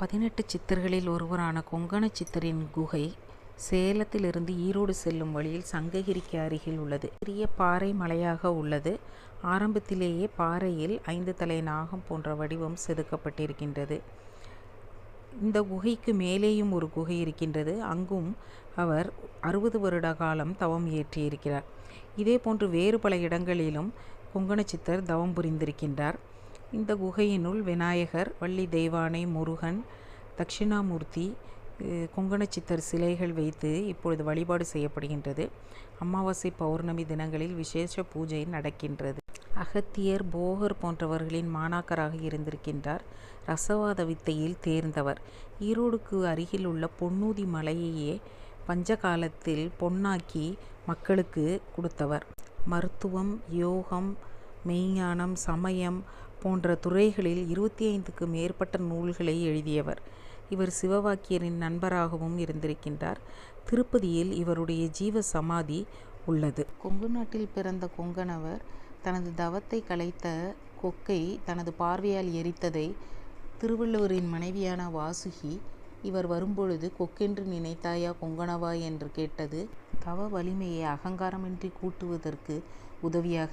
18 சித்தர்களில் ஒருவரான கொங்கண சித்தரின் குகை சேலத்திலிருந்து ஈரோடு செல்லும் வழியில் சங்ககிரிக்கு அருகில் உள்ளது. சிறிய பாறை மலையாக உள்ளது. ஆரம்பத்திலேயே பாறையில் 5 தலை நாகம் போன்ற வடிவம் செதுக்கப்பட்டிருக்கின்றது. இந்த குகைக்கு மேலேயும் ஒரு குகை இருக்கின்றது. அங்கும் அவர் 60 வருட காலம் தவம் இயற்றியிருக்கிறார். இதே போன்று வேறு பல இடங்களிலும் கொங்கண சித்தர் தவம் புரிந்திருக்கின்றார். இந்த குகையினுள் விநாயகர், வள்ளி தெய்வானை, முருகன், தட்சிணாமூர்த்தி, கொங்கண சித்தர் சிலைகள் வைத்து இப்பொழுது வழிபாடு செய்யப்படுகின்றது. அமாவாசை, பௌர்ணமி தினங்களில் விசேஷ பூஜை நடக்கின்றது. அகத்தியர், போகர் போன்றவர்களின் மாணாக்கராக இருந்திருக்கின்றார். ரசவாத வித்தையில் தேர்ந்தவர். ஈரோடுக்கு அருகில் உள்ள பொன்னூதி மலையையே பஞ்சகாலத்தில் பொன்னாக்கி மக்களுக்கு கொடுத்தவர். மருத்துவம், யோகம், மெய்ஞானம், சமயம் போன்ற துறைகளில் 25க்கு மேற்பட்ட நூல்களை எழுதியவர். இவர் சிவவாக்கியரின் நண்பராகவும் இருந்திருக்கின்றார். திருப்பதியில் இவருடைய ஜீவ சமாதி உள்ளது. கொங்கு நாட்டில் பிறந்த கொங்கணவர் தனது தவத்தை கலைத்த கொக்கை தனது பார்வையால் எரித்ததை திருவள்ளுவரின் மனைவியான வாசுகி, இவர் வரும்பொழுது கொக்கென்று நினைத்தாயா கொங்கணவா என்று கேட்டது தவ வலிமையை அகங்காரமின்றி கூட்டுவதற்கு உதவியாக